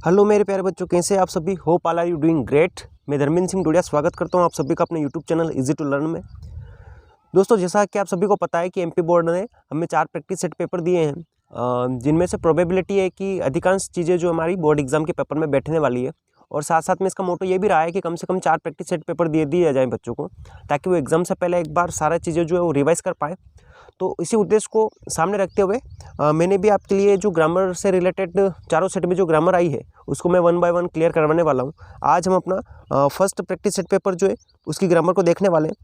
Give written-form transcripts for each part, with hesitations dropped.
Hello मेरे प्यारे बच्चों, कैसे आप सभी? Hope all are you doing great. मैं धर्मेंद्र सिंह डोडिया स्वागत करता हूं आप सभी का अपने YouTube channel easy to learn में। दोस्तों, जैसा कि आप सभी को पता है कि एमपी बोर्ड ने हमें 4 प्रैक्टिस सेट पेपर दिए हैं, जिनमें से प्रोबेबिलिटी है कि अधिकांश चीज़ें जो हमारी बोर्ड एग्जाम के पेपर में बैठने वाली है। और साथ साथ में इसका मोटो ये भी रहा है कि कम से कम 4 प्रैक्टिस सेट पेपर दिए जाएँ बच्चों को, ताकि वो एग्जाम से पहले एक बार सारा चीज़ें जो है वो रिवाइज कर पाएँ। तो इसी उद्देश्य को सामने रखते हुए मैंने भी आपके लिए जो ग्रामर से रिलेटेड चारों सेट में जो ग्रामर आई है उसको मैं 1 बाय 1 क्लियर करवाने वाला हूँ। आज हम अपना फर्स्ट प्रैक्टिस सेट पेपर जो है उसकी ग्रामर को देखने वाले हैं,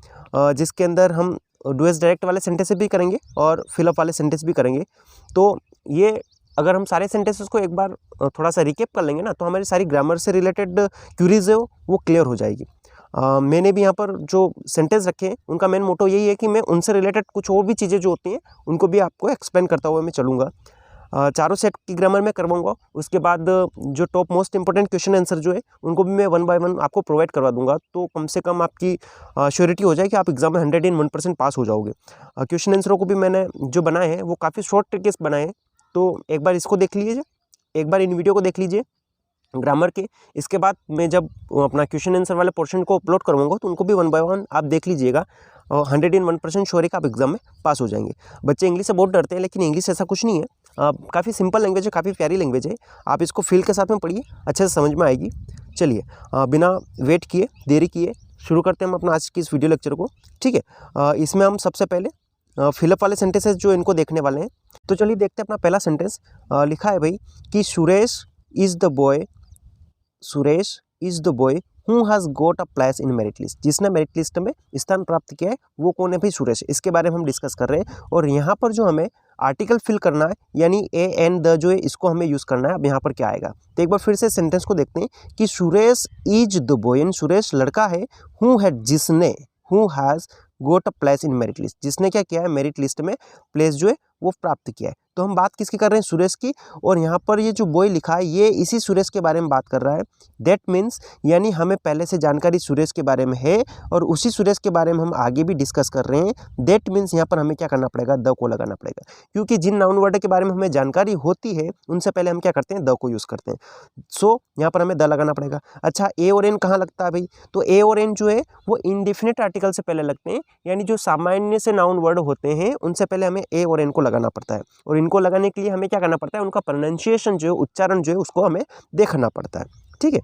जिसके अंदर हम डूएस डायरेक्ट वाले सेंटेंस भी करेंगे और फिलअप वाले सेंटेंस भी करेंगे। तो ये अगर हम सारे सेंटेंसेस को एक बार थोड़ा सा रिकेप कर लेंगे ना, तो हमारी सारी ग्रामर से रिलेटेड क्यूरीज है वो क्लियर हो जाएगी। मैंने भी यहाँ पर जो सेंटेंस रखे हैं उनका मेन मोटो यही है कि मैं उनसे रिलेटेड कुछ और भी चीज़ें जो होती हैं उनको भी आपको एक्सप्लेन करता हुआ मैं चलूँगा। चारों सेट की ग्रामर में करवाऊंगा। उसके बाद जो top most important question answer जो है उनको भी मैं 1 बाय 1 आपको प्रोवाइड करवा दूंगा। तो कम से कम आपकी श्योरिटी हो जाए कि आप एग्जाम में 101% पास हो जाओगे। क्वेश्चन आंसरों को भी मैंने जो बनाए हैं वो काफ़ी शॉर्ट ट्रिक्स बनाए हैं, तो एक बार इसको देख लीजिए, एक बार इन वीडियो को देख लीजिए ग्रामर के। इसके बाद मैं जब अपना क्वेश्चन आंसर वाले पोर्शन को अपलोड करूँगा तो उनको भी 1 बाय 1 आप देख लीजिएगा। 101% श्योर है कि आप एग्जाम में पास हो जाएंगे। बच्चे इंग्लिश से बहुत डरते हैं, लेकिन इंग्लिश ऐसा कुछ नहीं है। काफ़ी सिंपल लैंग्वेज है, काफ़ी प्यारी लैंग्वेज है। आप इसको फील के साथ में पढ़िए, अच्छे से समझ में आएगी। चलिए बिना वेट किए, देरी किए शुरू करते हैं हम अपना आज की इस वीडियो लेक्चर को। ठीक है, इसमें हम सबसे पहले फिलअप वाले सेंटेंसेस जो इनको देखने वाले हैं। तो चलिए देखते हैं अपना पहला सेंटेंस। लिखा है भाई कि Suresh is the boy who has got a place in merit list. जिसने मेरिट लिस्ट में स्थान प्राप्त किया है वो कौन है भाई? सुरेश। इसके बारे में हम डिस्कस कर रहे हैं। और यहाँ पर जो हमें आर्टिकल फिल करना है, यानी ए एन द जो है इसको हमें यूज़ करना है। अब यहाँ पर क्या आएगा, तो एक बार फिर से सेंटेंस को देखते हैं कि सुरेश इज द बॉय, यानी सुरेश लड़का है, who has got a place in merit list. जिसने क्या किया है, मेरिट लिस्ट में प्लेस जो है वो प्राप्त किया है। तो हम बात किसकी कर रहे हैं? सुरेश की। और यहाँ पर ये जो बॉय लिखा है ये इसी सुरेश के बारे में बात कर रहा है। दैट मीन्स यानी हमें पहले से जानकारी सुरेश के बारे में है और उसी सुरेश के बारे में हम आगे भी डिस्कस कर रहे हैं। दैट मीन्स यहाँ पर हमें क्या करना पड़ेगा? द को लगाना पड़ेगा, क्योंकि जिन नाउन वर्ड के बारे में हमें जानकारी होती है उनसे पहले हम क्या करते हैं? द को यूज़ करते हैं। सो यहाँ पर हमें द लगाना पड़ेगा। अच्छा, ए और एन कहाँ लगता है भाई? तो ए और एन जो है वो इंडेफिनिट आर्टिकल से पहले लगते हैं, यानी जो सामान्य से नाउन वर्ड होते हैं उनसे पहले हमें ए और एन को लगाना पड़ता है। और इनको लगाने के लिए हमें क्या करना पड़ता है? उनका प्रोनाउंसिएशन जो है, उच्चारण जो है उसको हमें देखना पड़ता है। ठीक है,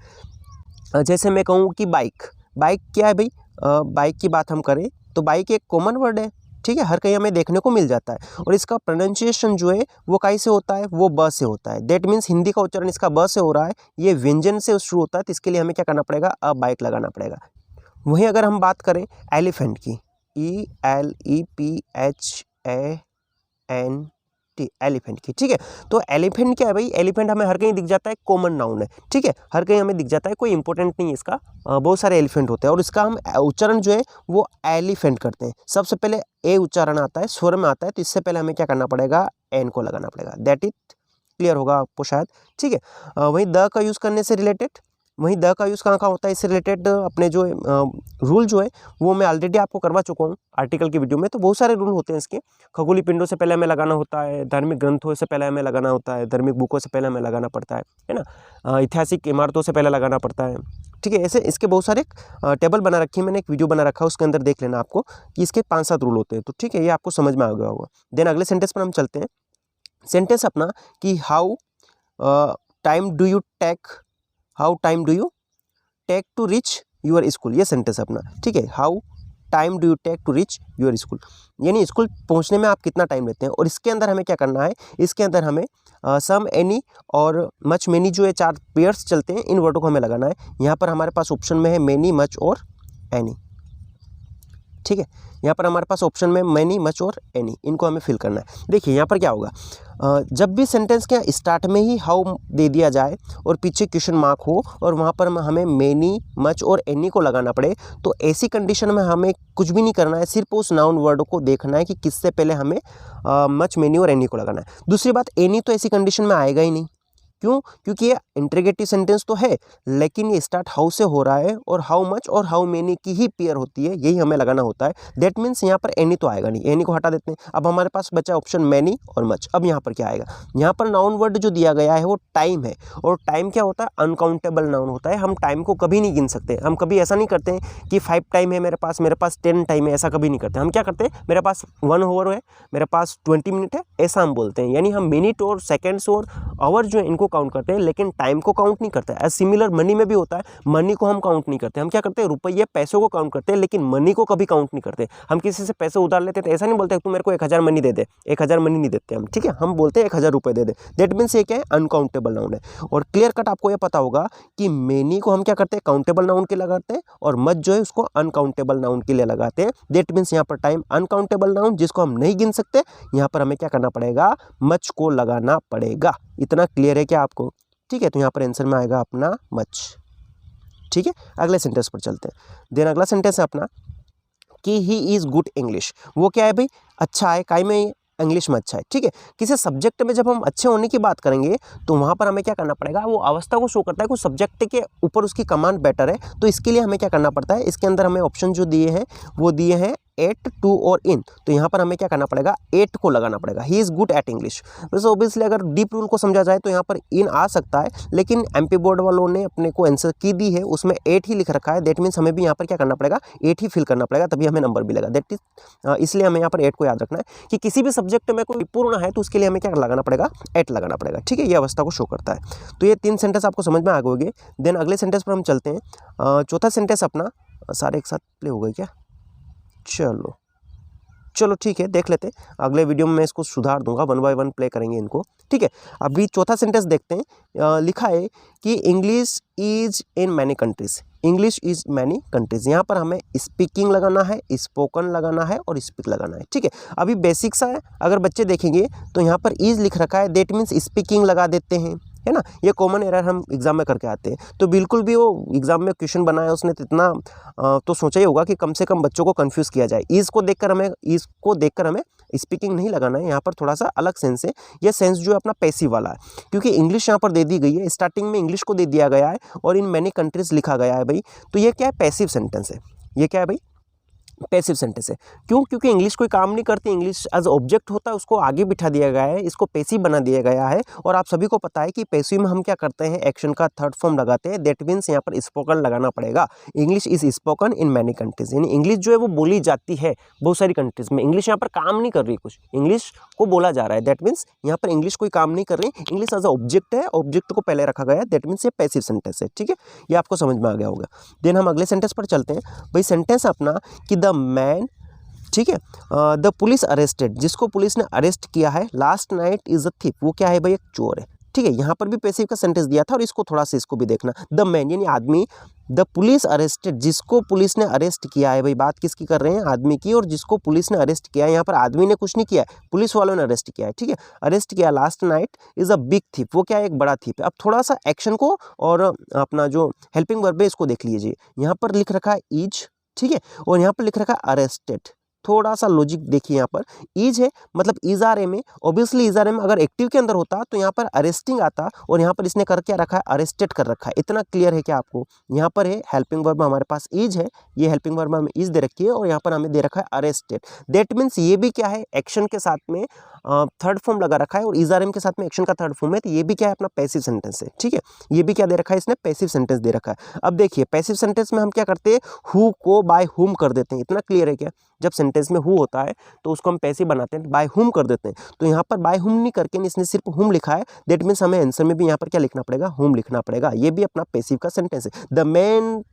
जैसे मैं कहूँ कि बाइक क्या है भाई? बाइक की बात हम करें तो बाइक एक कॉमन वर्ड है। ठीक है, हर कहीं हमें देखने को मिल जाता है। और इसका प्रोनाउंसिएशन जो है वो कहीं से होता है? वो ब से होता है। दैट मीन्स हिंदी का उच्चारण इसका ब से हो रहा है, ये व्यंजन से शुरू होता है। तो इसके लिए हमें क्या करना पड़ेगा? अ बाइक लगाना पड़ेगा। वहीं अगर हम बात करें एलिफेंट की, ELEPHANT, एलिफेंट की। ठीक है, तो एलिफेंट क्या है भाई? एलिफेंट हमें हर कहीं दिख जाता है, कॉमन नाउन है। ठीक है, हर कहीं हमें दिख जाता है, कोई इंपॉर्टेंट नहीं है इसका। बहुत सारे एलिफेंट होते हैं और इसका हम उच्चारण जो है वो एलिफेंट करते हैं। सबसे पहले ए उच्चारण आता है, स्वर में आता है, तो इससे पहले हमें क्या करना पड़ेगा? एन को लगाना पड़ेगा। दैट इज क्लियर होगा आपको शायद। ठीक है, वहीं द का यूज़ करने से रिलेटेड, वहीं द का यूज़ कहाँ कहाँ होता है इससे रिलेटेड अपने जो रूल जो है वो मैं ऑलरेडी आपको करवा चुका हूँ आर्टिकल की वीडियो में। तो बहुत सारे रूल होते हैं इसके। खगोलीय पिंडों से पहले हमें लगाना होता है, धार्मिक ग्रंथों से पहले हमें लगाना होता है, धार्मिक बुकों से पहले हमें लगाना पड़ता है ना, ऐतिहासिक इमारतों से पहले लगाना पड़ता है। ठीक है, ऐसे इसके बहुत सारे टेबल बना रखी है, मैंने एक वीडियो बना रखा है, उसके अंदर देख लेना आपको कि इसके 5-7 रूल होते हैं। तो ठीक है, ये आपको समझ में आ गया होगा। देन अगले सेंटेंस पर हम चलते हैं। सेंटेंस अपना कि how time do you take to reach your school, ये सेंटेंस अपना। ठीक है, how time do you take to reach your school, यानी स्कूल पहुंचने में आप कितना टाइम लेते हैं। और इसके अंदर हमें क्या करना है? इसके अंदर हमें सम, एनी और मच, मेनी जो है 4 पेयर्स चलते हैं, इन वर्डों को हमें लगाना है। यहाँ पर हमारे पास ऑप्शन में है मेनी, मच और एनी। ठीक है, यहाँ पर हमारे पास ऑप्शन में मेनी, मच और एनी, इनको हमें फिल करना है। देखिए यहाँ पर क्या होगा, जब भी सेंटेंस के स्टार्ट में ही हाउ दे दिया जाए और पीछे क्वेश्चन मार्क हो और वहाँ पर हमें मेनी, मच और एनी को लगाना पड़े, तो ऐसी कंडीशन में हमें कुछ भी नहीं करना है, सिर्फ उस नाउन वर्ड को देखना है कि किससे पहले हमें मच, मेनी और एनी को लगाना है। दूसरी बात, एनी तो ऐसी कंडीशन में आएगा ही नहीं, क्यों? क्योंकि ये इंटरोगेटिव सेंटेंस तो है, लेकिन ये स्टार्ट हाउ से हो रहा है और हाउ मच और हाउ मेनी की ही पेयर होती है, यही हमें लगाना होता है। दैट मीन्स यहाँ पर एनी तो आएगा नहीं, एनी को हटा देते हैं। अब हमारे पास बचा ऑप्शन मैनी और मच। अब यहाँ पर क्या आएगा? यहाँ पर नाउन वर्ड जो दिया गया है वो टाइम है, और टाइम क्या होता है? अनकाउंटेबल नाउन होता है। हम टाइम को कभी नहीं गिन सकते। हम कभी ऐसा नहीं करते हैं कि 5 टाइम है मेरे पास 10 टाइम है, ऐसा कभी नहीं करते। हम क्या करते हैं? मेरे पास 1 आवर है, मेरे पास 20 मिनट है, ऐसा हम बोलते हैं। यानी हम मिनट और सेकेंड्स और आवर जो है इनको काउंट करते हैं, लेकिन टाइम को काउंट नहीं करते। एज सिमिलर मनी में भी होता है, मनी को हम काउंट नहीं करते। हम क्या करते हैं? रुपये पैसों को काउंट करते हैं, लेकिन मनी को कभी काउंट नहीं करते। हम किसी से पैसे उधार लेते हैं तो ऐसा नहीं बोलते तू मेरे को 1000 मनी दे दे, 1000 मनी नहीं देते हम, ठीक है? हम बोलते हैं 1000 रुपये दे दे। दैट मीन्स ये क्या है? अनकाउंटेबल नाउन है। और क्लियर कट आपको ये पता होगा कि मेनी को हम क्या करते हैं? काउंटेबल नाउन के लगाते हैं, और मच जो है उसको अनकाउंटेबल नाउन के लिए लगाते हैं। दैट मीन्स यहाँ पर टाइम अनकाउंटेबल नाउन जिसको हम नहीं गिन सकते, यहाँ पर हमें क्या करना पड़ेगा? मच को लगाना पड़ेगा। इतना क्लियर है क्या आपको? ठीक है, तो यहाँ पर आंसर में आएगा अपना मच। ठीक है, अगले सेंटेंस पर चलते हैं। देन अगला सेंटेंस है अपना कि ही इज़ गुड इंग्लिश। वो क्या है भाई? अच्छा है, काई में इंग्लिश में अच्छा है। ठीक है, किसी सब्जेक्ट में जब हम अच्छे होने की बात करेंगे तो वहाँ पर हमें क्या करना पड़ेगा? वो अवस्था को शो करता है, कुछ सब्जेक्ट के ऊपर उसकी कमांड बेटर है, तो इसके लिए हमें क्या करना पड़ता है? इसके अंदर हमें ऑप्शन जो दिए हैं वो दिए हैं एट, टू और इन। तो यहाँ पर हमें क्या करना पड़ेगा? एट को लगाना पड़ेगा। He is good at English. वैसे ऑब्वियसली अगर डीप रूल को समझा जाए तो यहाँ पर इन आ सकता है, लेकिन एमपी बोर्ड वालों ने अपने को आंसर की दी है, उसमें 8 ही लिख रखा है। दैट मीन्स हमें भी यहाँ पर क्या करना पड़ेगा? 8 ही फिल करना पड़ेगा, तभी हमें नंबर भी लगा। दैट इज इसलिए हमें यहाँ पर 8 को याद रखना है कि किसी भी सब्जेक्ट में कोई पूर्ण है तो उसके लिए हमें क्या लगाना पड़ेगा? 8 लगाना पड़ेगा। ठीक है, ये अवस्था को शो करता है। तो ये 3 सेंटेंस आपको समझ में आ गए। देन अगले सेंटेंस पर हम चलते हैं। चौथा सेंटेंस अपना सारे एक साथ प्ले हो गए क्या? चलो ठीक है, देख लेते हैं। अगले वीडियो में मैं इसको सुधार दूंगा, 1 बाय 1 प्ले करेंगे इनको। ठीक है, अभी चौथा सेंटेंस देखते हैं। लिखा है कि English is in many countries. English is many countries. यहाँ पर हमें स्पीकिंग लगाना है, स्पोकन लगाना है और स्पीक लगाना है। ठीक है, अभी बेसिक सा है, अगर बच्चे देखेंगे तो यहाँ पर इज लिख रखा है, दैट मीन्स स्पीकिंग लगा देते हैं, है ना? ये कॉमन एरर हम एग्जाम में करके आते हैं। तो बिल्कुल भी वो एग्जाम में क्वेश्चन बनाया उसने तो इतना तो सोचा ही होगा कि कम से कम बच्चों को कंफ्यूज किया जाए। ईज को देखकर हमें स्पीकिंग नहीं लगाना है। यहाँ पर थोड़ा सा अलग सेंस है। ये सेंस जो है अपना पैसिव वाला है, क्योंकि इंग्लिश यहाँ पर दे दी गई है, स्टार्टिंग में इंग्लिश को दे दिया गया है और इन मैनी कंट्रीज लिखा गया है भाई। तो ये क्या है? पैसिव सेंटेंस है। ये क्या है भाई? पैसिव सेंटेंस है। क्यों? क्योंकि इंग्लिश कोई काम नहीं करती, इंग्लिश एज ऑब्जेक्ट होता है, उसको आगे बिठा दिया गया है, इसको पैसिव बना दिया गया है। और आप सभी को पता है कि पैसिव में हम क्या करते हैं? एक्शन का थर्ड फॉर्म लगाते हैं। दैट मीन्स यहाँ पर स्पोकन लगाना पड़ेगा। English is spoken in many countries, यानी इंग्लिश जो है वो बोली जाती है बहुत सारी कंट्रीज में। इंग्लिश यहाँ पर काम नहीं कर रही, कुछ इंग्लिश को बोला जा रहा है। दैट मीन्स यहाँ पर इंग्लिश कोई काम नहीं कर रही, इंग्लिश एज ऑब्जेक्ट है, ऑब्जेक्ट को पहले रखा गया है। दैट मीन्स ये पैसिव सेंटेंस है। ठीक है, ये आपको समझ में आ गया होगा। देन हम अगले सेंटेंस पर चलते हैं। भाई सेंटेंस अपना कि द मैन, ठीक है, द पुलिस अरेस्टेड, जिसको पुलिस ने अरेस्ट किया है, last night is a thief. वो क्या है भाई? एक चोर है। ठीक है, यहाँ पर भी पैसिव का सेंटेंस दिया था और इसको थोड़ा सा इसको भी देखना। द मैन यानी आदमी, द पुलिस अरेस्टेड, जिसको पुलिस ने अरेस्ट किया है। भाई बात किसकी कर रहे हैं? आदमी की। और जिसको पुलिस ने अरेस्ट किया है, यहाँ पर आदमी ने कुछ नहीं किया है, पुलिस वालों ने अरेस्ट किया है। ठीक है, अरेस्ट किया last night is a big thief. वो क्या है? एक बड़ा थीफ है। अब थोड़ा सा एक्शन को और अपना जो हेल्पिंग वर्ब है इसको देख लीजिए। यहाँ पर लिख रखा है इज, ठीक है, और यहाँ पर लिख रखा है अरेस्टेड। थोड़ा सा लॉजिक देखिए, यहाँ पर इज है मतलब इज आर एम है। ऑब्वियसली इज आर एम अगर एक्टिव के अंदर होता तो यहाँ पर अरेस्टिंग आता, और यहाँ पर इसने कर क्या रखा है? अरेस्टेड कर रखा है। इतना क्लियर है क्या आपको? यहाँ पर है हेल्पिंग वर्ब, हमारे पास इज है, ये हेल्पिंग वर्ब हमें इज दे रखी है, और यहाँ पर हमें दे रखा है अरेस्टेड। दैट मीन्स ये भी क्या है? एक्शन के साथ में थर्ड फॉर्म लगा रखा है, और इज आर एम के साथ में एक्शन का थर्ड फॉर्म है, तो ये भी क्या है? अपना पैसिव सेंटेंस है। ठीक है, ये भी क्या दे रखा है? इसने पैसिव सेंटेंस दे रखा है। अब देखिए पैसिव सेंटेंस में हम क्या करते हैं? हु को बाय हुम कर देते हैं। इतना क्लियर है क्या? जब सेंटेंस में हु होता है तो उसको हम पैसिव बनाते हैं, बाय हुम कर देते हैं। तो यहाँ पर बाय हुम नहीं करके इसने सिर्फ हुम लिखा है। दैट मीन्स हमें आंसर में भी यहाँ पर क्या लिखना पड़ेगा? हुम लिखना पड़ेगा। ये भी अपना पैसिव का सेंटेंस है। The man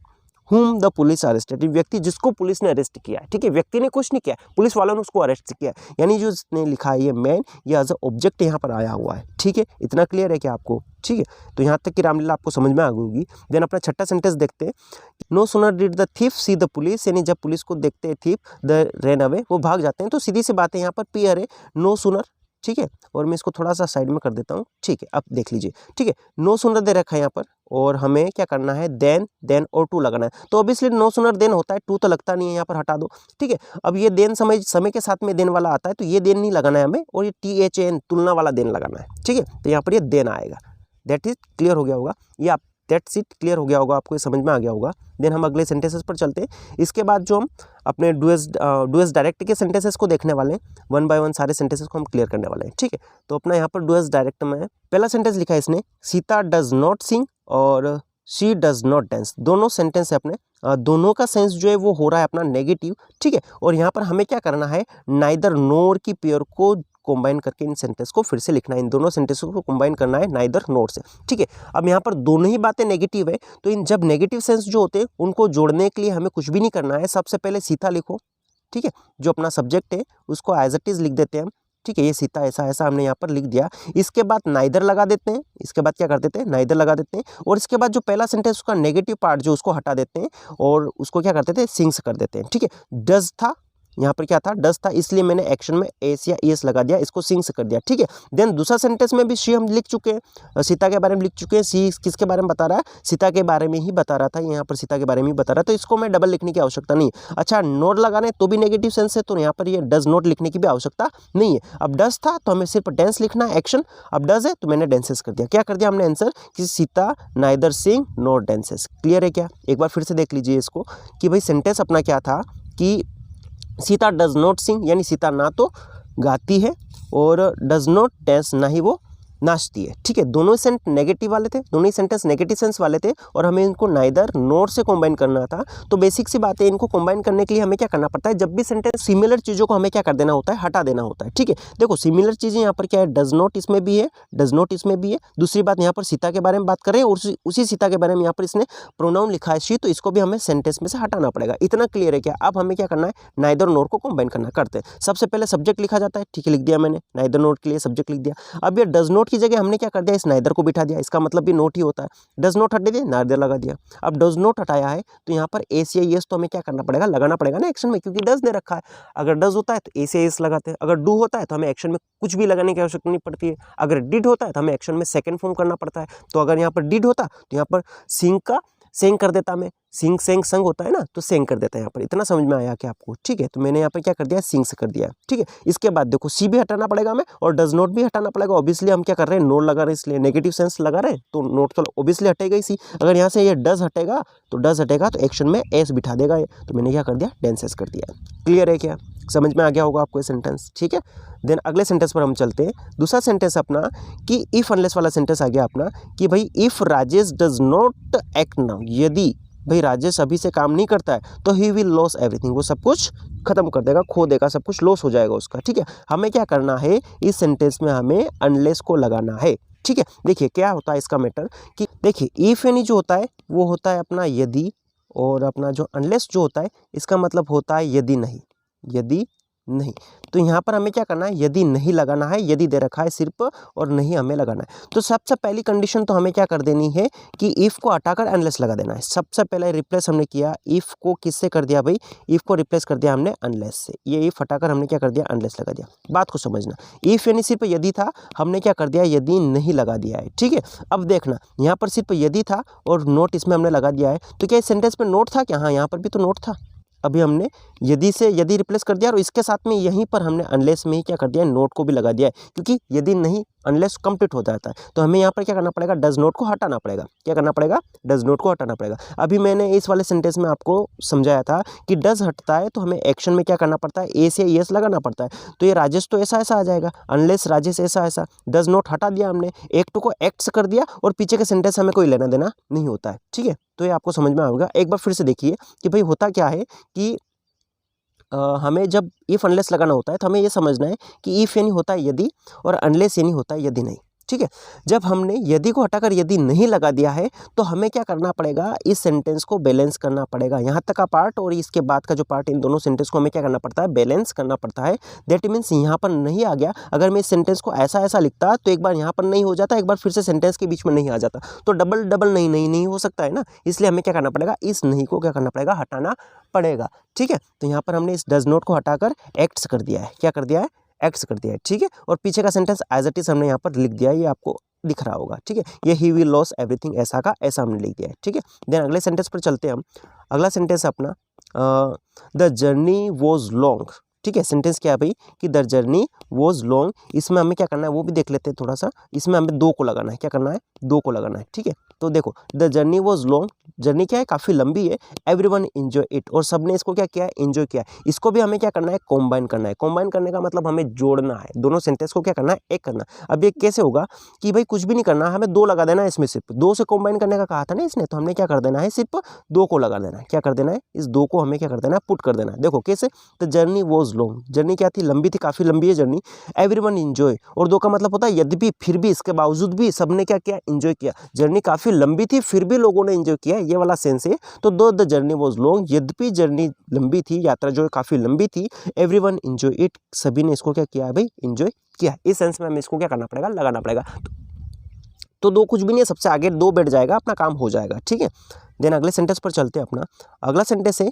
whom the police arrested, व्यक्ति जिसको पुलिस ने अरेस्ट किया है। ठीक है, व्यक्ति ने कुछ नहीं किया, पुलिस वालों ने उसको अरेस्ट किया, यानी जो इसने लिखा है ये मैन, ये एज अ ऑब्जेक्ट यहाँ पर आया हुआ है। ठीक है, इतना क्लियर है क्या आपको? ठीक है, तो यहाँ तक की रामलीला आपको समझ में आ गई होगी। देन अपना छठा सेंटेंस देखते हैं। No sooner did the thief see the police, यानी जब पुलिस को देखते हैं थीफ, द रेन अवे, वो भाग जाते हैं। तो सीधी सी बात है, यहाँ पर पेयर है नो सूनर। ठीक है, और मैं इसको थोड़ा सा साइड में कर देता हूँ। ठीक है, अब देख लीजिए। ठीक है, नो सूनर दे रखा है यहाँ पर, और हमें क्या करना है? देन और टू लगाना है। तो ऑब्वियसली नो सूनर देन होता है, टू तो लगता नहीं है, यहाँ पर हटा दो। ठीक है, अब ये देन समय के साथ में देन वाला आता है, तो ये देन नहीं लगाना है हमें, और ये THAN तुलना वाला देन लगाना है। ठीक है, तो यहाँ पर ये देन आएगा। दैट इज क्लियर हो गया होगा, ये आप दैट्स इट क्लियर हो गया होगा, आपको ये समझ में आ गया होगा। देन हम अगले सेंटेंसेस पर चलते हैं। इसके बाद जो हम अपने डूएस डायरेक्ट के सेंटेंसेस को देखने वाले हैं, वन बाय वन सारे सेंटेंसेस को हम क्लियर करने वाले हैं, ठीक है। तो अपना यहाँ पर डूएस डायरेक्ट में पहला सेंटेंस लिखा है इसने, सीता डज नॉट सिंग और शी डज नॉट डांस। दोनों सेंटेंस है अपने, दोनों का सेंस जो है वो हो रहा है अपना नेगेटिव, ठीक है। और यहाँ पर हमें क्या करना है, नाइदर नोर की पेयर को कंबाइन करके इन सेंटेंस को फिर से लिखना है, इन दोनों सेंटेंसों को कंबाइन करना है नाइदर नोर से, ठीक है। अब यहाँ पर दोनों ही बातें नेगेटिव है, तो इन जब नेगेटिव सेंस जो होते हैं उनको जोड़ने के लिए हमें कुछ भी नहीं करना है। सबसे पहले सीता लिखो, ठीक है, जो अपना सब्जेक्ट है उसको एज इट इज लिख देते हैं हम, ठीक है। ये सीता ऐसा ऐसा हमने यहाँ पर लिख दिया। इसके बाद नाइदर लगा देते हैं, इसके बाद क्या कर देते हैं, नाइदर लगा देते हैं। और इसके बाद जो पहला सेंटेंस उसका नेगेटिव पार्ट जो उसको हटा देते हैं और उसको क्या करते थे, सिंग्स कर देते हैं, ठीक है। डज था, यहाँ पर क्या था, डज था, इसलिए मैंने एक्शन में एस या एस लगा दिया, इसको सिंग्स कर दिया, ठीक है। देन दूसरा सेंटेंस में भी शी हम लिख चुके हैं, सीता के बारे में लिख चुके हैं। सी किसके बारे में बता रहा है, सीता के बारे में ही बता रहा था, यहाँ पर सीता के बारे में ही बता रहा है, तो इसको मैं डबल लिखने की आवश्यकता नहीं। अच्छा, नोट लगाने तो भी नेगेटिव सेंस है, तो यहाँ पर ये डज नॉट लिखने की भी आवश्यकता नहीं है। अब डज था तो हमें सिर्फ डेंस लिखना है, एक्शन। अब डज है तो मैंने डेंसेस कर दिया। क्या कर दिया हमने आंसर, कि सीता नाइदर सिंग नॉर डेंसेस। क्लियर है क्या? एक बार फिर से देख लीजिए इसको कि भाई सेंटेंस अपना क्या था कि सीता डज नॉट सिंग, यानी सीता ना तो गाती है और डज नॉट डांस, ना ही वो नाचती है, ठीक है। दोनों सेंट नेगेटिव वाले थे, दोनों ही सेंटेंस नेगेटिव सेंस वाले थे और हमें इनको नाइदर नोर से कंबाइन करना था। तो बेसिक सी बात है, इनको कंबाइन करने के लिए हमें क्या करना पड़ता है, जब भी सेंटेंस सिमिलर चीज़ों को हमें क्या कर देना होता है, हटा देना होता है, ठीक है। देखो सिमिलर चीज़ें यहाँ पर क्या है, डज नॉट इसमें भी है, डज नॉट इसमें भी है। दूसरी बात, यहाँ पर सीता के बारे में बात कर रहे हैं और उसी सीता के बारे में यहाँ पर इसने प्रोनाउन लिखा है शी, तो इसको भी हमें सेंटेंस में से हटाना पड़ेगा। इतना क्लियर है क्या? अब हमें क्या करना है, नाइदर नोर को कंबाइन करना करते हैं। सबसे पहले सब्जेक्ट लिखा जाता है, ठीक है, लिख दिया मैंने, नाइदर नोट के लिए सब्जेक्ट लिख दिया। अब ये डज नॉट की जगह हमने क्या कर दिया, इस नाइदर को बिठा दिया, इसका मतलब भी नोट ही होता है। डज नॉट हटा दिया, नाइदर लगा दिया। अब डज नॉट हटाया है तो यहाँ पर एस या एस तो हमें क्या करना पड़ेगा, लगाना पड़ेगा ना एक्शन में, क्योंकि डज दे रखा है। अगर डज होता है तो एस या एस लगाते हैं, अगर डू होता है तो हमें एक्शन में कुछ भी लगाने की आवश्यकता नहीं पड़ती है। अगर डिड होता है तो हमें एक्शन में सेकंड फॉर्म करना पड़ता है। तो अगर यहाँ पर डिड होता तो यहाँ पर सिंग का सेंग कर देता मैं, सिंग सेंग संग होता है ना, तो सेंग कर देता है यहाँ पर। इतना समझ में आया क्या आपको? ठीक है, तो मैंने यहाँ पर क्या कर दिया, सिंग से कर दिया, ठीक है। इसके बाद देखो सी भी हटाना पड़ेगा हमें और डज नॉट भी हटाना पड़ेगा। ऑब्वियसली हम क्या कर रहे हैं, नोट लगा रहे हैं, इसलिए नेगेटिव सेंस लगा रहे हैं तो नोट तो ऑब्वियसली हटेगा ही सी। अगर यहाँ से ये डज हटेगा तो एक्शन में एस बिठा देगा ये, तो मैंने क्या कर दिया, डेंसेस कर दिया। क्लियर है क्या? समझ में आ गया होगा आपको ये सेंटेंस, ठीक है। देन अगले सेंटेंस पर हम चलते हैं। दूसरा सेंटेंस अपना कि इफ अनलेस वाला सेंटेंस आ गया अपना कि भाई if Rajesh does not act now, यदि भाई राजेश अभी से काम नहीं करता है तो ही विल लॉस एवरीथिंग, वो सब कुछ खत्म कर देगा, खो देगा, सब कुछ लॉस हो जाएगा उसका, ठीक है। हमें क्या करना है, इस सेंटेंस में हमें अनलेस को लगाना है, ठीक है। देखिए क्या होता है इसका मैटर कि देखिए इफ यानी जो होता है वो होता है अपना यदि, और अपना जो अनलेस जो होता है इसका मतलब होता है यदि नहीं, यदि नहीं। तो यहाँ पर हमें क्या करना है, यदि नहीं लगाना है, यदि दे रखा है सिर्फ और नहीं हमें लगाना है। तो सबसे पहली कंडीशन तो हमें क्या कर देनी है कि इफ़ को हटाकर अनलेस लगा देना है। सबसे पहले रिप्लेस हमने किया इफ़ को, किससे कर दिया भाई, इफ़ को रिप्लेस कर दिया हमने अनलेस से। ये इफ़ हटाकर हमने क्या कर दिया, अनलेस लगा दिया। बात को समझना, इफ़ यानी सिर्फ यदि था, हमने क्या कर दिया, यदि नहीं लगा दिया है, ठीक है। अब देखना यहाँ पर सिर्फ यदि था और नोट इसमें हमने लगा दिया है, तो क्या इस सेंटेंस में नोट था क्या? हाँ, यहाँ पर भी तो नोट था। अभी हमने यदि से यदि रिप्लेस कर दिया और इसके साथ में यहीं पर हमने अनलेस में ही क्या कर दिया, नोट को भी लगा दिया है, क्योंकि यदि नहीं अनलेस कंप्लीट हो जाता है तो हमें यहाँ पर क्या करना पड़ेगा, डज नोट को हटाना पड़ेगा। क्या करना पड़ेगा, डज नोट को हटाना पड़ेगा। अभी मैंने इस वाले सेंटेंस में आपको समझाया था कि डज हटता है तो हमें एक्शन में क्या करना पड़ता है, एस या एस लगाना पड़ता है। तो ये राजेश तो ऐसा ऐसा आ जाएगा, अनलेस राजेश ऐसा ऐसा। डज नोट हटा दिया हमने, एक्ट को एक्ट्स कर दिया और पीछे के सेंटेंस हमें कोई लेना देना नहीं होता है, ठीक है। तो ये आपको समझ में आएगा। एक बार फिर से देखिए कि भाई होता क्या है कि हमें जब इफ़ अनलेस लगाना होता है तो हमें ये समझना है कि इफ़ यानी होता है यदि और अनलेस यानी होता है यदि नहीं, ठीक है। जब हमने यदि को हटाकर यदि नहीं लगा दिया है तो हमें क्या करना पड़ेगा, इस सेंटेंस को बैलेंस करना पड़ेगा। यहाँ तक का पार्ट और इसके बाद का जो पार्ट, इन दोनों सेंटेंस को हमें क्या करना पड़ता है, बैलेंस करना पड़ता है। दैट मीन्स यहाँ पर नहीं आ गया, अगर मैं इस सेंटेंस को ऐसा ऐसा लिखता तो एक बार यहाँ पर नहीं हो जाता, एक बार फिर से सेंटेंस के बीच में नहीं आ जाता, तो डबल डबल नहीं हो सकता है ना। इसलिए हमें क्या करना पड़ेगा, इस नहीं को क्या करना पड़ेगा, हटाना पड़ेगा, ठीक है। तो यहाँ पर हमने इस डज नॉट को हटाकर एक्ट्स कर दिया है। क्या कर दिया है, एक्ट्स कर दिया है, ठीक है। और पीछे का सेंटेंस एज इट इज हमने यहाँ पर लिख दिया है, ये आपको दिख रहा होगा, ठीक है। ये ही विल लॉस एवरीथिंग ऐसा का ऐसा हमने लिख दिया है, ठीक है। देन अगले सेंटेंस पर चलते हैं हम। अगला सेंटेंस अपना द जर्नी वॉज लॉन्ग, ठीक है। सेंटेंस क्या है भाई कि द जर्नी वॉज लॉन्ग, इसमें हमें क्या करना है वो भी देख लेते हैं थोड़ा सा। इसमें हमें 2 को लगाना है, क्या करना है 2 को लगाना है, ठीक है। तो देखो the journey was long, journey क्या है काफ़ी लंबी है, एवरीवन एंजॉय इट, और सबने इसको क्या किया है एंजॉय किया है। इसको भी हमें क्या करना है कॉम्बाइन करना है। कॉम्बाइन करने का मतलब हमें जोड़ना है, दोनों सेंटेंस को क्या करना है एक करना। अब ये कैसे होगा कि भाई कुछ भी नहीं करना, हमें 2 लगा देना है इसमें, सिर्फ 2 से कॉम्बाइन करने का कहा था ना इसने, तो हमने क्या कर देना है सिर्फ 2 को लगा देना है। क्या कर देना है इस 2 को हमें क्या कर देना है पुट कर देना है। देखो कैसे, the journey was long, journey क्या थी लंबी थी, काफ़ी लंबी है जर्नी, एवरीवन एंजॉय, और 2 का मतलब होता है यद्यपि फिर भी, इसके बावजूद भी सबने क्या किया एंजॉय किया। जर्नी काफ़ी लंबी थी फिर भी लोगों ने एंजॉय किया, ये वाला सेंस है। तो दो द जर्नी वॉज लॉन्ग, यद्यपि जर्नी लंबी थी, यात्रा जो है काफ़ी लंबी थी, एवरीवन एंजॉय इट, सभी ने इसको क्या किया है भाई एंजॉय किया। इस सेंस में हमें इसको क्या करना पड़ेगा लगाना पड़ेगा। तो 2 कुछ भी नहीं है, सबसे आगे 2 बैठ जाएगा, अपना काम हो जाएगा, ठीक है। देन अगले सेंटेंस पर चलते हैं अपना। अगला सेंटेंस है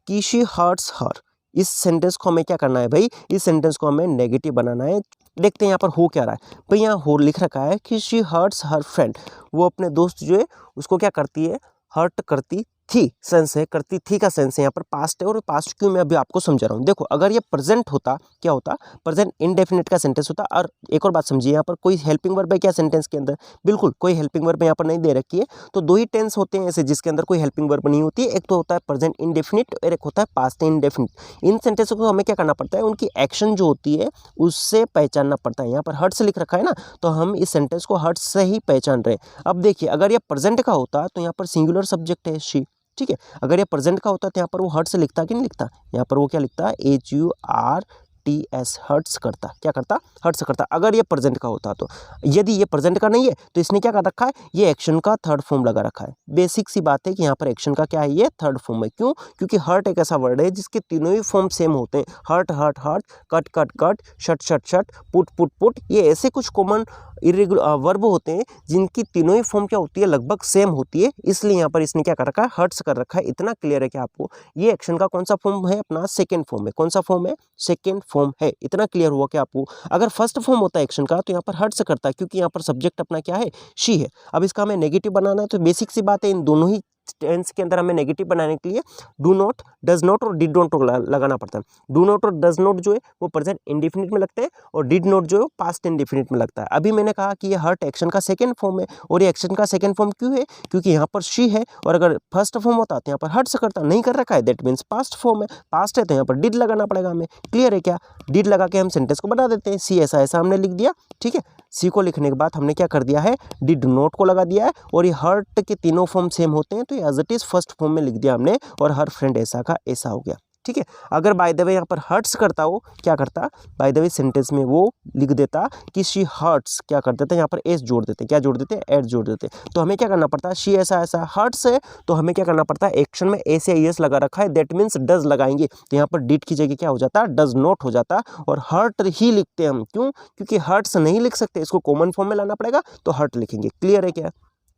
कि शी हर्ट्स हर। इस सेंटेंस को हमें क्या करना है भाई, इस सेंटेंस को हमें नेगेटिव बनाना है। देखते हैं यहाँ पर हो क्या रहा है भाई। यहाँ हो लिख रखा है कि शी हर्ट्स हर फ्रेंड, वो अपने दोस्त जो है उसको क्या करती है हर्ट करती थी, सेंस है करती थी का सेंस है यहाँ पर पास्ट है, और पास्ट क्यों मैं अभी आपको समझा रहा हूँ। देखो अगर ये प्रेजेंट होता क्या होता, प्रेजेंट इंडेफिनिट का सेंटेंस होता। और एक और बात समझिए, यहाँ पर कोई हेल्पिंग वर्ब है क्या सेंटेंस के अंदर, बिल्कुल कोई हेल्पिंग वर्ब यहाँ पर नहीं दे रखी है। तो 2 ही टेंस होते हैं ऐसे जिसके अंदर कोई हेल्पिंग वर्ब नहीं होती है, एक तो होता है प्रेजेंट इंडेफिनिट और एक होता है पास्ट इंडेफिनिट। इन सेंटेंसों को हमें क्या करना पड़ता है, उनकी एक्शन जो होती है उससे पहचानना पड़ता है। यहाँ पर हर्ट से लिख रखा है ना, तो हम इस सेंटेंस को हर्ट से ही पहचान रहे हैं। अब देखिए अगर ये प्रेजेंट का होता तो यहाँ पर सिंगुलर सब्जेक्ट है शी, ठीक है। अगर ये प्रेजेंट का होता तो यहाँ पर वो हर्ट्स लिखता कि नहीं लिखता, यहाँ पर वो क्या लिखता है HURTS हर्ट्स करता, क्या करता हर्ट्स करता अगर ये प्रेजेंट का होता तो। यदि ये प्रेजेंट का नहीं है तो इसने क्या कर रखा है, ये एक्शन का थर्ड फॉर्म लगा रखा है। बेसिक सी बात है कि यहाँ पर एक्शन का क्या है, ये थर्ड फॉर्म है। क्यों, क्योंकि हर्ट एक ऐसा वर्ड है जिसके तीनों ही फॉर्म सेम होते हैं, hurt hurt hurt, cut cut cut, shut shut shut, put put put. ये ऐसे कुछ कॉमन इरेगुलर वर्ब होते हैं जिनकी तीनों ही फॉर्म क्या होती है लगभग सेम होती है, इसलिए यहाँ पर इसने क्या कर रखा है हर्ट्स कर रखा है। इतना क्लियर है कि आपको ये एक्शन का कौन सा फॉर्म है, अपना सेकेंड फॉर्म है। कौन सा फॉर्म है, सेकेंड फॉर्म है। इतना क्लियर हुआ कि आपको अगर फर्स्ट फॉर्म होता है एक्शन का तो यहाँ पर हर्ट्स करता है, क्योंकि यहाँ पर सब्जेक्ट अपना क्या है शी है। अब इसका हमें नेगेटिव बनाना है, तो बेसिक सी बात है इन दोनों ही टेंस के अंदर हमें नेगेटिव बनाने के लिए डू नॉट, डज नॉट और डिड नॉट लगाना पड़ता है। डू नॉट और डज नॉट जो है वो प्रेजेंट इंडेफिनिट में लगते हैं, और डिड नॉट जो है पास्ट इंडेफिनिट में लगता है। अभी मैंने कहा कि ये हर्ट एक्शन का सेकंड फॉर्म है, और ये एक्शन का सेकंड फॉर्म क्यों है, क्योंकि यहाँ पर शी है, और अगर फर्स्ट फॉर्म होता तो यहाँ पर हर्ट से करता, नहीं कर रखा है, दैट मीन्स पास्ट फॉर्म है। पास्ट है तो यहाँ पर डिड लगाना पड़ेगा हमें। क्लियर है क्या, डिड लगा के हम सेंटेंस को बना देते हैं। सी ऐसा ऐसा हमने लिख दिया, ठीक है। सी को लिखने के बाद हमने क्या कर दिया है, डिड नॉट को लगा दिया है, और ये हर्ट के तीनों फॉर्म सेम होते हैं तो ये as it is first form में लिख दिया हमने, और हर फ्रेंड ऐसा का ऐसा हो गया, ठीक है। अगर बाय द वे यहाँ पर हर्ट्स करता हो, क्या करता बाय द वे सेंटेंस में वो लिख देता कि शी हर्ट्स, क्या कर देते हैं यहाँ पर एस जोड़ देते हैं, क्या जोड़ देते हैं एस जोड़ देते हैं। तो हमें क्या करना पड़ता है, शी ऐसा ऐसा हर्ट्स है, तो हमें क्या करना पड़ता है, एक्शन में एस या एस लगा रखा है, दैट मीन्स डज लगाएंगे, तो यहाँ पर डिड की जगह क्या हो जाता है डज नॉट हो जाता, और हर्ट ही लिखते हैं हम। क्यों, क्योंकि हर्ट्स नहीं लिख सकते, इसको कॉमन फॉर्म में लाना पड़ेगा, तो हर्ट लिखेंगे। क्लियर है क्या,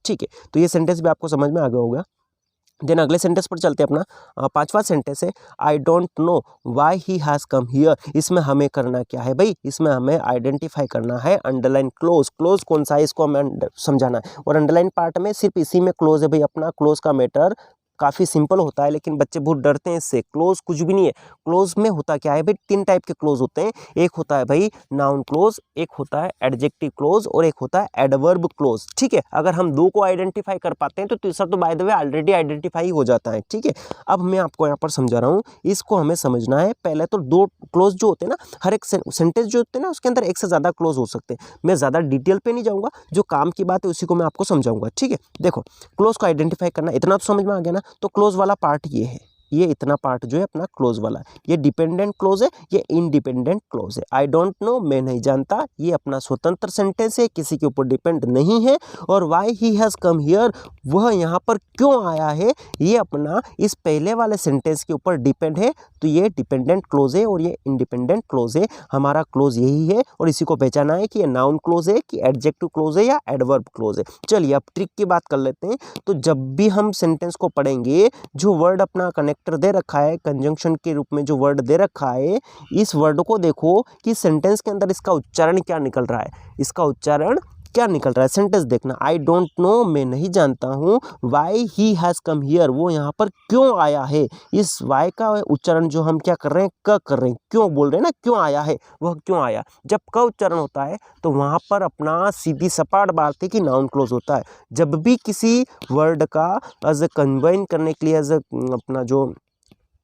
ठीक है। तो ये सेंटेंस भी आपको समझ में आ गया होगा। देन अगले सेंटेंस पर चलते हैं अपना। 5वां सेंटेंस है I don't know why he has come here. इसमें हमें करना क्या है भाई, इसमें हमें आइडेंटिफाई करना है अंडरलाइन क्लोज। क्लोज कौन सा है इसको हमें समझाना है, और अंडरलाइन पार्ट में सिर्फ इसी में क्लोज है भाई अपना। क्लोज का मैटर काफ़ी सिंपल होता है, लेकिन बच्चे बहुत डरते हैं इससे। क्लोज कुछ भी नहीं है। क्लोज में होता क्या है भाई, 3 टाइप के क्लोज होते हैं। एक होता है भाई नाउन क्लोज, एक होता है एडजेक्टिव क्लोज, और एक होता है एडवर्ब क्लोज, ठीक है। अगर हम 2 को आइडेंटिफाई कर पाते हैं तो तीसरा तो by the way already identify हो जाता है, ठीक है। अब मैं आपको यहाँ पर समझा रहा हूँ, इसको हमें समझना है। पहले तो 2 क्लोज जो होते हैं ना, हर एक सेंटेंस जो होते हैं ना उसके अंदर एक से ज़्यादा क्लोज हो सकते हैं। मैं ज़्यादा डिटेल पे नहीं जाऊँगा, जो काम की बात है उसी को मैं आपको समझाऊंगा, ठीक है। देखो क्लोज को आइडेंटिफाई करना, इतना तो समझ में आ गया ना। तो क्लोज वाला पार्ट ये है, ये इतना पार्ट जो है अपना क्लोज वाला, ये डिपेंडेंट क्लोज है, ये इंडिपेंडेंट क्लोज है। आई डोंट नो, मैं नहीं जानता, ये अपना स्वतंत्र सेंटेंस है, किसी के ऊपर डिपेंड नहीं है। और why he has come here, वह यहाँ पर क्यों आया है, ये अपना इस पहले वाले सेंटेंस के ऊपर डिपेंड है, तो ये डिपेंडेंट क्लोज है, और ये इंडिपेंडेंट क्लोज है। हमारा क्लोज यही है, और इसी को पहचाना है कि ये नाउन क्लोज है, कि एडजेक्टिव क्लोज है, या एडवर्ब क्लोज है। चलिए अब ट्रिक की बात कर लेते हैं। तो जब भी हम सेंटेंस को पढ़ेंगे, जो वर्ड अपना कनेक्टर दे रखा है, कंजंक्शन के रूप में जो वर्ड दे रखा है, इस वर्ड को देखो कि सेंटेंस के अंदर इसका उच्चारण क्या निकल रहा है। इसका उच्चारण क्या निकल रहा है सेंटेंस देखना। आई डोंट नो, मैं नहीं जानता हूँ। Why he has come here, वो यहाँ पर क्यों आया है। इस वाई का उच्चारण जो हम क्या कर रहे हैं, क कर रहे हैं, क्यों बोल रहे हैं ना, क्यों आया है, वह क्यों आया। जब क उच्चारण होता है तो वहाँ पर अपना सीधी सपाट बात है कि नाउन क्लोज होता है। जब भी किसी वर्ड का एज ए कंबाइन करने के लिए एज ए अपना जो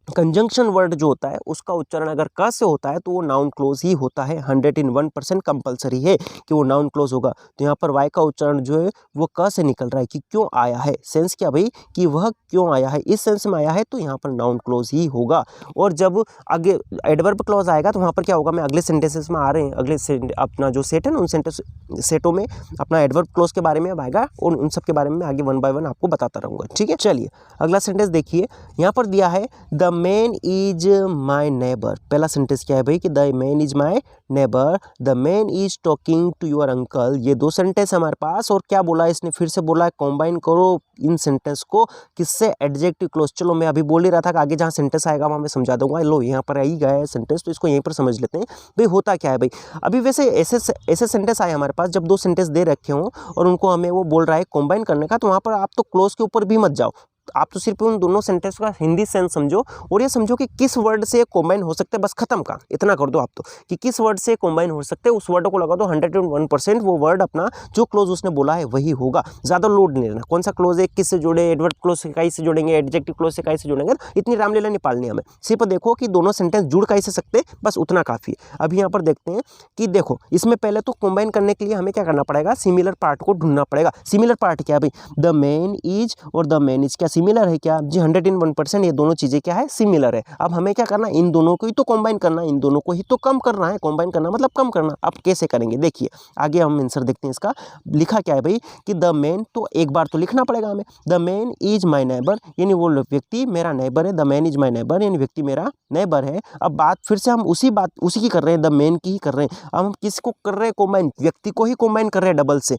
कंजंक्शन वर्ड जो होता है उसका उच्चारण अगर क से होता है तो वो नाउन क्लोज ही होता है। 101% कंपलसरी है कि वो नाउन क्लोज होगा। तो यहाँ पर वाई का उच्चारण जो है वो क से निकल रहा है कि क्यों आया है। सेंस क्या भाई, कि वह क्यों आया है, इस सेंस में आया है तो यहाँ पर नाउन क्लोज ही होगा। और जब आगे एडवर्ब क्लॉज आएगा तो वहाँ पर क्या होगा, मैं अगले सेंटेंसेस में आ रहे हैं, अगले अपना जो सेट है ना उन सेटों में अपना एडवर्ब क्लॉज के बारे में अब आएगा और उन सब के बारे में आगे 1 बाय 1 आपको बताता रहूँगा। ठीक है, चलिए अगला सेंटेंस देखिए। यहाँ पर दिया है the man is my neighbour. पहला सेंटेंस क्या है भाई कि the man is my neighbour, the man is talking to your uncle. ये दो सेंटेंस हमारे पास। और क्या बोला इसने, फिर से बोला कॉम्बाइन करो इन सेंटेंस को किससे, एडजेक्टिव क्लोज। चलो मैं अभी बोल ही रहा था कि आगे जहाँ सेंटेंस आएगा वहाँ मैं समझा दूंगा। लो यहाँ पर आई गया है सेंटेंस तो इसको यहीं पर समझ लेते हैं भाई होता क्या है भाई। अभी वैसे ऐसे सेंटेंस आए हमारे पास जब दो सेंटेंस दे रखे हों और उनको हमें वो बोल रहा है कॉम्बाइन करने का, तो वहाँ पर आप तो क्लोज के ऊपर भी मत जाओ, आप तो सिर्फ उन दोनों सेंटेंस का हिंदी सेंस समझो और ये समझो कि किस वर्ड से कॉम्बाइन हो सकते हैं, बस खत्म का इतना कर दो आप तो कि किस वर्ड से कॉम्बाइन हो सकते हैं, उस वर्ड को लगा दो। 101% वो वर्ड अपना जो क्लोज उसने बोला है वही होगा। ज़्यादा लोड नहीं लेना, कौन सा क्लोज है किस से जोड़े, एडवर्ब क्लोज से कहीं से जोड़ेंगे, एडजेक्टिव क्लोज से कहीं से जोड़ेंगे, इतनी रामलीला नहीं पालनी हमें। सिर्फ देखो कि दोनों सेंटेंस जुड़ कहीं से सकते, बस उतना काफ़ी है। अभी यहाँ पर देखते हैं कि देखो इसमें पहले तो कॉम्बाइन करने के लिए हमें क्या करना पड़ेगा, सिमिलर पार्ट को ढूंढना पड़ेगा। सिमिलर पार्ट क्या भाई, द मैन इज और द मैन इज क्या सिमिलर है क्या, 101% ये दोनों चीजें क्या है, सिमिलर है। अब हमें क्या करना है, इन दोनों को ही तो कंबाइन करना है, इन दोनों को ही तो कम करना है। कंबाइन करना मतलब कम करना। अब कैसे करेंगे देखिए, आगे हम आंसर देखते हैं इसका। लिखा क्या है भाई कि द मैन, तो एक बार तो लिखना पड़ेगा हमें, the man is my neighbour, यानी वो व्यक्ति मेरा नेबर है। The man is my neighbour यानी व्यक्ति मेरा नेबर है। अब बात फिर से हम उसी की कर रहे हैं, द मैन की ही कर रहे हैं। अब हम किसको कर रहे हैं कॉम्बाइन, व्यक्ति को ही कॉम्बाइन कर रहे हैं डबल से।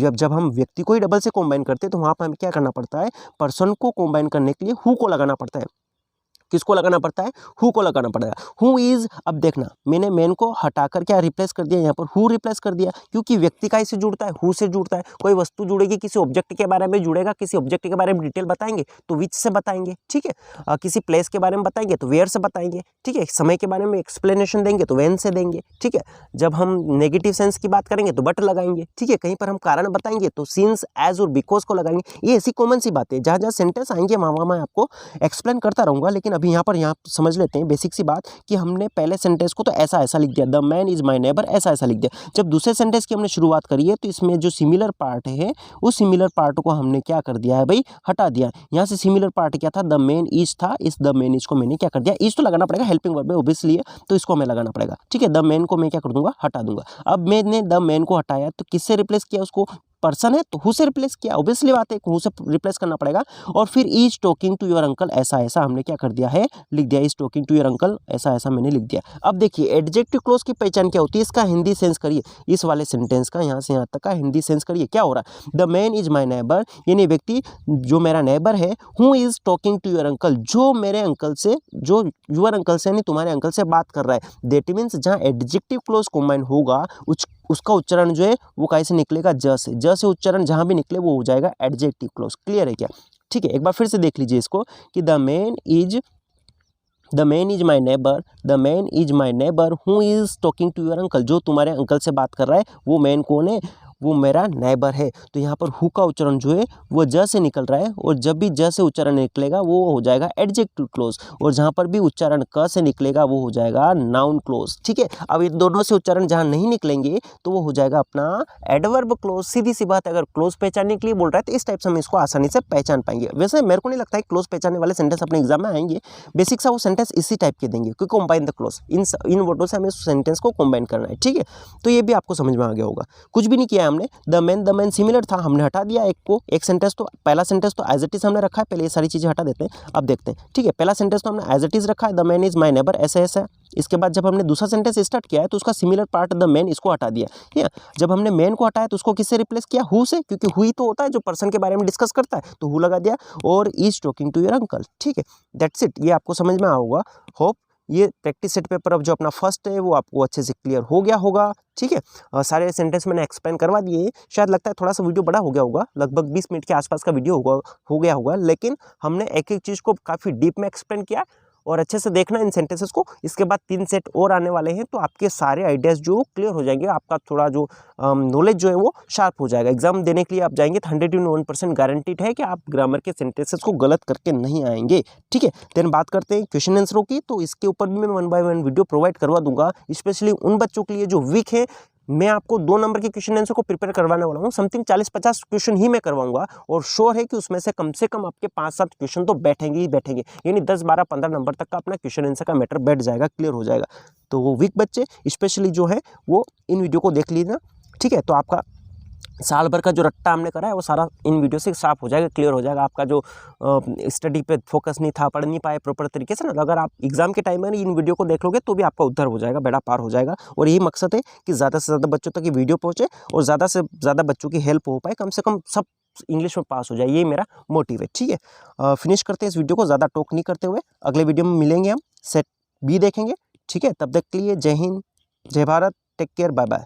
जब हम व्यक्ति को ही डबल से कॉम्बाइन करते हैं तो वहां पर हमें क्या करना पड़ता है, पर्सन को कॉम्बाइन करने के लिए हु को लगाना पड़ता है। किसको लगाना पड़ता है, हु को लगाना पड़ेगा। हु इज, अब देखना मैंने मैन को हटाकर क्या रिप्लेस कर दिया, यहाँ पर हु रिप्लेस कर दिया, क्योंकि व्यक्ति का इससे जुड़ता है, हु से जुड़ता है। कोई वस्तु जुड़ेगी किसी ऑब्जेक्ट के बारे में जुड़ेगा, किसी ऑब्जेक्ट के बारे में डिटेल बताएंगे तो विच से बताएंगे, ठीक है। किसी प्लेस के बारे में बताएंगे तो वेयर से बताएंगे, ठीक है। समय के बारे में एक्सप्लेनेशन देंगे तो व्हेन से देंगे, ठीक है। जब हम नेगेटिव सेंस की बात करेंगे तो बट लगाएंगे, ठीक है। कहीं पर हम कारण बताएंगे तो सिंस, एज और बिकॉज को लगाएंगे। ये ऐसी कॉमन सी बात है, जहाँ जहाँ सेंटेंस आएंगे वहाँ मैं आपको एक्सप्लेन करता रहूंगा। लेकिन अभी यहाँ समझ लेते हैं बेसिक सी बात कि हमने पहले सेंटेंस को तो ऐसा लिख दिया, the man is my neighbour, ऐसा लिख दिया। जब दूसरे सेंटेंस की हमने शुरुआत करी है तो इसमें जो सिमिलर पार्ट है उस सिमिलर पार्ट को हमने क्या कर दिया है भाई, हटा दिया। यहाँ से सिमिलर पार्ट क्या था, द मैन इज था, इस द मैन इज को मैंने क्या कर दिया, इज तो लगाना पड़ेगा हेल्पिंग वर्ब में ऑब्वियसली है, तो इसको हमें लगाना पड़ेगा, ठीक है। द मैन को मैं क्या कर दूंगा, हटा दूंगा। अब मैंने द मैन को हटाया तो किससे रिप्लेस किया, उसको पर्सन है तो हु से रिप्लेस किया, ऑब्वियसली बात है हु से रिप्लेस करना पड़ेगा। और फिर is talking to your uncle, ऐसा हमने क्या कर दिया है, लिख दिया, is talking to your uncle, ऐसा मैंने लिख दिया। अब देखिए एडजेक्टिव क्लोज की पहचान क्या होती है, इसका हिंदी सेंस करिए, इस वाले सेंटेंस का यहाँ से यहाँ तक का हिंदी सेंस करिए। क्या हो रहा है, the man is my neighbour यानी व्यक्ति जो मेरा नेबर है, who is talking to your uncle, जो मेरे अंकल से, जो योर अंकल से यानी तुम्हारे अंकल से बात कर रहा है। दैट मीन्स जहाँ एडजेक्टिव क्लोज कॉम्बाइन होगा उसका उच्चारण जो है वो कैसे निकलेगा, ज से उच्चारण जहां भी निकले वो हो जाएगा एडजेक्टिव क्लोज। क्लियर है क्या, ठीक है। एक बार फिर से देख लीजिए इसको कि the man is my neighbour, the man is my neighbour who is talking to your uncle, जो तुम्हारे अंकल से बात कर रहा है वो मैन कौन है, वो मेरा नेबर है। तो यहाँ पर हु का उच्चारण जो है वो ज से निकल रहा है और जब भी ज से उच्चारण निकलेगा वो हो जाएगा एडजेक्टिव क्लोज, और जहाँ पर भी उच्चारण क से निकलेगा वो हो जाएगा नाउन क्लोज, ठीक है। अब ये दोनों से उच्चारण जहाँ नहीं निकलेंगे तो वो हो जाएगा अपना एडवर्ब क्लोज। सीधी सी बात है, अगर क्लोज पहचानने के लिए बोल रहा है तो इस टाइप से हम इसको आसानी से पहचान पाएंगे। वैसे मेरे को नहीं लगता है क्लोज पहचानने वाले सेंटेंस अपने एग्जाम में आएंगे, बेसिक सा वो सेंटेंस इसी टाइप के देंगे क्योंकि कंबाइन द क्लोज, इन वर्डों से हमें सेंटेंस को कंबाइन करना है, ठीक है। तो ये भी आपको समझ में आ गया होगा। कुछ भी नहीं किया हमने, द मैन सिमिलर था, हमने हटा दिया एक को, एक सेंटेंस तो पहला सेंटेंस तो एज इट इज हमने रखा है, पहले ये सारी चीजें हटा देते हैं। अब देखते हैं, ठीक है। पहला सेंटेंस तो हमने एज इट इज रखा है, the man is my neighbour, ऐसा। इसके बाद जब हमने दूसरा सेंटेंस स्टार्ट किया है तो उसका सिमिलर पार्ट द मैन, इसको हटा दिया, ठीक है। जब हमने मैन को हटाया तो उसको किससे रिप्लेस किया, हु से, क्योंकि हु ही तो होता है जो पर्सन के बारे में डिस्कस करता है, तो हु लगा दिया। और is talking to your uncle, ठीक है। दैट्स इट, ये आपको समझ में आऊगा। होप ये प्रैक्टिस सेट पेपर अब जो अपना फर्स्ट है वो आपको अच्छे से क्लियर हो गया होगा। ठीक है, सारे सेंटेंस मैंने एक्सप्लेन करवा दिए। शायद लगता है थोड़ा सा वीडियो बड़ा हो गया होगा, लगभग 20 मिनट के आसपास का वीडियो हो गया होगा, लेकिन हमने एक एक चीज़ को काफ़ी डीप में एक्सप्लेन किया और अच्छे से देखना इन सेंटेंसेस को। इसके बाद 3 सेट और आने वाले हैं, तो आपके सारे आइडियाज़ जो क्लियर हो जाएंगे, आपका थोड़ा जो नॉलेज जो है वो शार्प हो जाएगा। एग्जाम देने के लिए आप जाएंगे तो 101% गारंटीड है कि आप ग्रामर के सेंटेंसेस को गलत करके नहीं आएंगे। ठीक है, देन बात करते हैं क्वेश्चन आंसरों की। तो इसके ऊपर भी मैं 1 बाय 1 वीडियो प्रोवाइड करवा दूंगा, स्पेशली उन बच्चों के लिए जो वीक है। मैं आपको 2 नंबर के क्वेश्चन आंसर को प्रिपेयर करवाने वाला हूँ। समथिंग 40-50 क्वेश्चन ही मैं करवाऊंगा और श्योर है कि उसमें से कम आपके 5-7 क्वेश्चन तो बैठेंगे ही बैठेंगे, यानी 10, 12, 15 नंबर तक का अपना क्वेश्चन आंसर का मैटर बैठ जाएगा, क्लियर हो जाएगा। तो वो वीक बच्चे स्पेशली जो है वो इन वीडियो को देख लीजिए। ठीक है, तो आपका साल भर का जो रट्टा हमने करा है वो सारा इन वीडियो से साफ हो जाएगा, क्लियर हो जाएगा। आपका जो स्टडी पे फोकस नहीं था, पढ़ नहीं पाए प्रॉपर तरीके से ना, तो अगर आप एग्जाम के टाइम में इन वीडियो को देख लोगे तो भी आपका उद्धार हो जाएगा, बेड़ा पार हो जाएगा। और यही मकसद है कि ज़्यादा से ज़्यादा बच्चों तक ये वीडियो पहुँचे और ज़्यादा से ज़्यादा बच्चों की हेल्प हो पाए, कम से कम सब इंग्लिश में पास हो जाए, ये मेरा मोटिव है। ठीक है, फिनिश करते हैं इस वीडियो को, ज़्यादा टॉक नहीं करते हुए। अगले वीडियो में मिलेंगे, हम सेट बी देखेंगे। ठीक है, तब तक के लिए जय हिंद, जय Bharat, take care, bye bye.